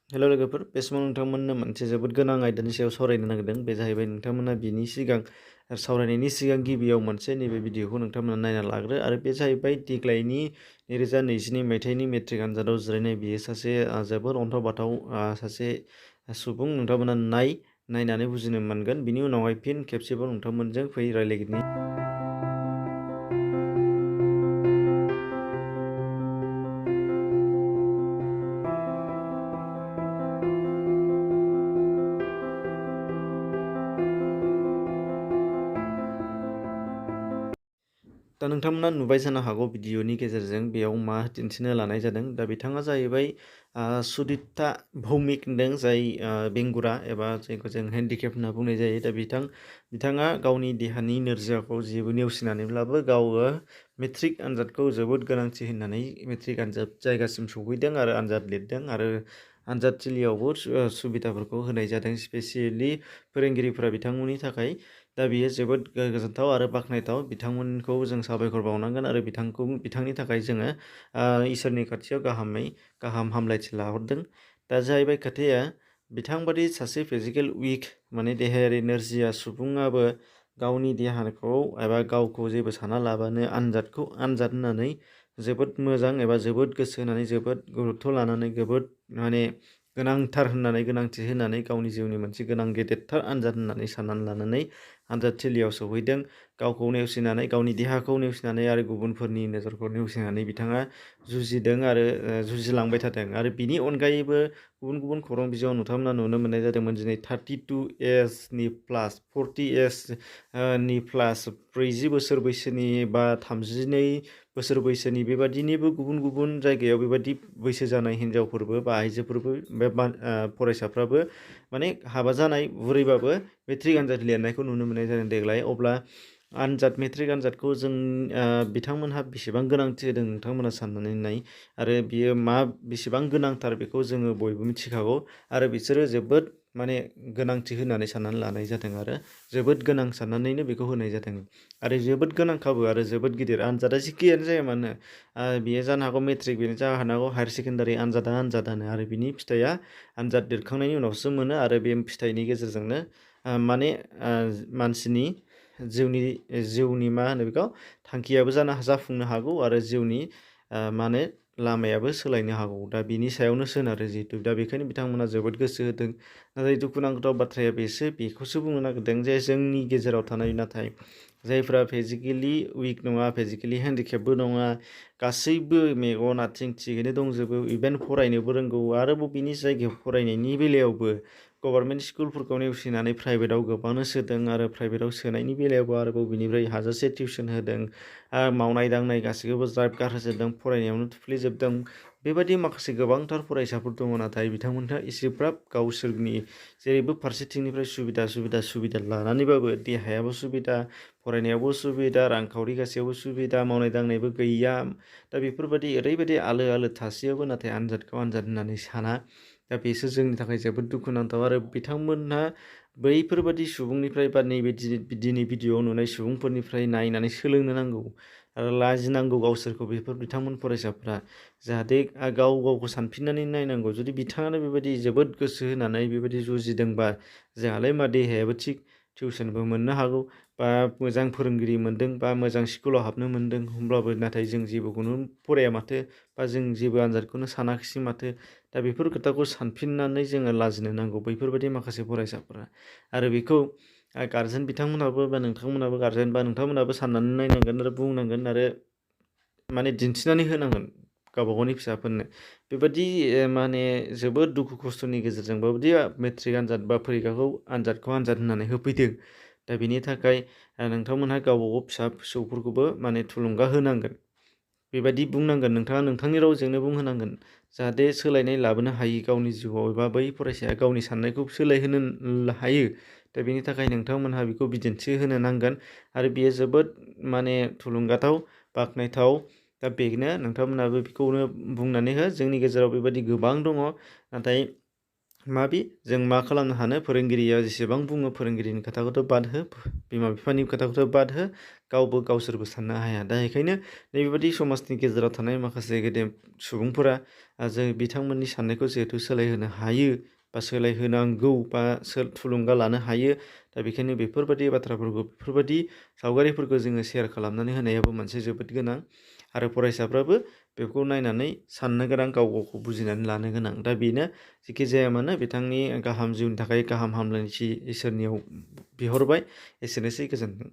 हेल' लोगोफोर, बे समाव नोंथांमोननो मोनसे जोबोद गोनां आयदानि सायाव सावरायनो नागिरदों। बे जाहैबाय नोंथांमोना बिनि सिगां सावरायनायनि सिगां गिबियाव मोनसे नैबे भिडिअखौ नोंथांमोना नायना लाग्रो। आरो बे जाहैबाय देग्लायनि 2022 मायथाइनि मेट्रिक आनजादाव जिरायनाय बियो सासे जोबोर अन्थाव बाथाव सासे सुबुं। नोंथांमोना नायनानै बुजिनो मोनगोन। बिनि उनावहाय फिन खेबसेबाव नोंथांमोनजों फै रायलायगिरिनि दा नोंथांमोना नुबाय जानो हागौ भिडिअनि गेजेरजों बेयाव मा दिन्थिनो लानाय जादों। दा बिथाङा जाहैबाय सुदिप्ता भौमिक होनदों, जाय बेंगुरा एबा जायखौ जों हेन्डिकेप होनना बुंनाय जायो। दा बिथाङा गावनि देहानि नोरजियाखौ जेबो नेवसिनानैब्लाबो गावो मेट्रिक आनजादखौ जोबोद गोनांथि होननानै मेट्रिक आनजाद जायगासिम सौहैदों आरो आनजाद लिरदों। आरो आनजाद थिलियावबो सुबिदाफोरखौ होनाय जादों, स्पेसियेलि फोरोंगिरिफोरा बिथांमोननि थाखाय। दा बियो जोबोद गोजोनथाव आरो बाख्नायथाव। बिथांमोनखौ जों साबायखर बावनांगन आरो बिथांनि थाखाय जोङो इसोरनि खाथियाव गाहाम हामलायथि लाहरदों। दा जाहैबाय खोथाया, बिथांबादि सासे फिजिकेल उइक माने देहायारि नोरजिया सुबुङाबो गावनि देहाखौ एबा गावखौ जेबो साना लाबानो आनजाद होननानै जोबोद मोजां एबा जोबोद गोसो होनानै जोबोद गुरुत्थ लानानै जोबोद गोनांथार होननानै गोनांथि होनानै गावनि जिउनि मोनसे गोनां गेदेरथार आनजाद होननानै साननानै लानानै आनजाद थिलियाव सौहैदों। गावखौ नेवसिनानै, गावनि देहाखौ नेवसिनानै आरो गुबुनफोरनि नोजोरखौ नेवसिनानै बिथाङा जुजिदों आरो जुजिलांबाय थादों। आरो बिनि अनगायैबो गुबुन गुबुन खौरां बिजोङाव नोंथांमोना नुनो मोननाय जादोंमोन दिनै 32 एजनि प्लास 40 एजनि प्लास 40 बोसोर बैसोनि बा 32 बोसोर बैसोनि बेबादिनिबो गुबुन गुबुन जायगायाव बेबादि बैसो जानाय हिनजावफोरबो बा आइजोफोरबो बे फरायसाफ्राबो माने हाबा जानाय बुरैबाबो मेट्रिक आनजाद लिरनायखौ नुनो मोननाय जादों देग्लाय। अब्ला मेट्रिक आनजादखौ जों बिथांमोनहा बेसेबां गोनांथि होदों नोंथांमोना साननानै नाय। आरो बियो बेसेबां गोनांथार बेखौ जोङो बयबो मिथिखागौ। आरो बिसोरो जोबोद गोनांथि होननानै साननानै लानाय जादों आरो जोबोद गोनां साननानैनो बेखौ होनाय जादों। आरो जोबोद गोनांखाबो आरो जोबोद गिदिर आनजादा जिखियानो जाया मानो, बेयो जानो हागौ मेट्रिक, बेनो जानो हागौ हायार सेकेण्डारि आनजादानो। आरो बिनि फिथाइया आनजाद लिरखांनायनि उनावसो मोनो। आरो बे फिथाइनि गेजेरजोंनो मानसिनि जिउनि मा होनो बेखौ, थांखियाबो जाफुंनो हागौ आरो जिउनि लामायाबो सोलायनो हागौ। दा बिनि सायावनो सोनारो जिहेतु। दा बेखायनो बिथांमोना जोबोद गोसो होदों। नाथाय दुखुनांथाव बाथ्राया बेखौसो बुंनो नागिरदों जे जोंनि गेजेराव थानाय नाथाय जायफ्रा फिजिकेलि उइक नङा, फिजिकेलि हेन्डिकेपबो नङा, गासैबो मेगन आथिं थिगैनो दंजोबो, इभेन फरायनोबो रोंगौ। आरोबाव बिनि जायगायाव फरायनायनि बेलायावबो गभर्नमेन्ट स्कुलफोरखौ नेवसिनानै प्राइभेटाव गोबांनो सोदों। आरो प्राइभेटाव सोनायनि बेलायावबो आरोबाव बिनिफ्राय हाजासे टिउसन होदों, मावनाय दांनाय गासैखौबो ज्राब गारहोजोबदों, फरायनायावनो थुफ्लेजोबदों। बेबायदि माखासे गोबांथार फरायसाफोर दङ, नाथाय बिथांमोनहा एसेग्राब गावसोरनि जेरैबो फारसेथिंनिफ्राय सुबिदा लानानैबाबो देहायाबो सुबिदा, फरायनायावबो सुबिदा, रांखावरि गासैयावबो सुबिदा, मावनाय दांनायबो गैया। दा बेफोरबायदि ओरैबायदि आलो आलो थासेयावबो नाथाय आनजादखौ आनजाद होननानै साना। दा बेसो जोंनि थाखाय जोबोद दुखुनांथाव। आरो बिथांमोनहा बैफोरबादि सुबुंनिफ्राय बा नैबे दिनै भिडिअआव नुनाय सुबुंफोरनिफ्राय नायनानै सोलोंनो नांगौ आरो लाजिनांगौ गावसोरखौ, बिथांमोन फरायसाफ्रा। जाहाथे गावखौ सानफिननानै नायनांगौ। जुदि बिथाङानो बेबायदि जोबोद गोसो होनानै बेबायदि जुजिदोंबा, जोंहालाय मा देहायाबो थिग, टिउसनबो मोननो हागौ, बा मोजां फोरोंगिरि मोनदों, बा मोजां स्कुलाव हाबनो मोनदों। होमब्लाबो नाथाय जों जेबोखौनो फराया माथो, बा जों जेबो आनजादखौनो सानाखिसै माथो। दा बेफोर खोथाखौ सानफिननानै जोङो लाजिनो नांगौ, बैफोरबायदि माखासे फरायसाफोरा। आरो बेखौ गारजेन बिथांमोनहाबो बा नोंथांमोनाबो गारजेन बा नोंथांमोनाबो साननानै नायनांगोन आरो बुंनांगोन आरो दिन्थिनानै होनांगोन गावबा गावनि फिसाफोरनो। बेबादि जोबोद दुखु खस्थ'नि गेजेरजोंबाबोदि मेट्रिक आनजाद बा फरिखाखौ आनजाद होननानै होफैदों। दा बेनि थाखाय नोंथांमोनहा गावबा गाव फिसा फिसौफोरखौबो थुलुंगा होनांगोन। बेबायदि बुंनांगोन, नोंथाङा नोंथांनि रावजोंनो बुंहोनांगोन, जाहाथे सोलायनाय लाबोनो हायो गावनि जिउआव, एबा बै फरायसाया गावनि साननायखौ सोलायहोनो हायो। दा बेनि थाखाय नोंथांमोनहा बेखौ बिदिन्थि होनो नांगोन। आरो बियो जोबोद थुलुंगाथाव, बाख्नायथाव। दा बेनो नोंथांमोनहाबो बेखौनो बुंनानै हो। जोंनि गेजेराव बेबायदि गोबां दङ, नाथाय माबि जों मा खालामनो हानो फोरोंगिरिया जेसेबां बुङो फोरोंगिरिनि खोथाखौथ' बाद हो, बिमा बिफानि खोथाखौथ' बाद हो, गावबो गावसोरबो साननो हाया। दा बेखायनो नैबेबादि समाजनि गेजेराव थानाय माखासे गेदेर सुबुंफोरा जों बिथांमोननि साननायखौ जिहेथु सोलायहोनो हायो बा सोलायहोनांगौ बा थुलुंगा लानो हायो। दा बेखायनो बेफोरबायदि बाथ्राफोरखौ बेफोरबायदि सावगारिफोरखौ जोङो शेयार खालामनानै होनायाबो मोनसे जोबोद गोनां आरो फरायसाफ्राबो बेखौ नायनानै साननो गोनां, गाव गावखौ बुजिनानै लानो गोनां। दा बेनो जेखि जाया मानो बिथांनि गाहाम जिउनि थाखाय गाहाम हामलायथि इसोरनियाव बिहरबाय। एसेनोसै, गोजोन्थों।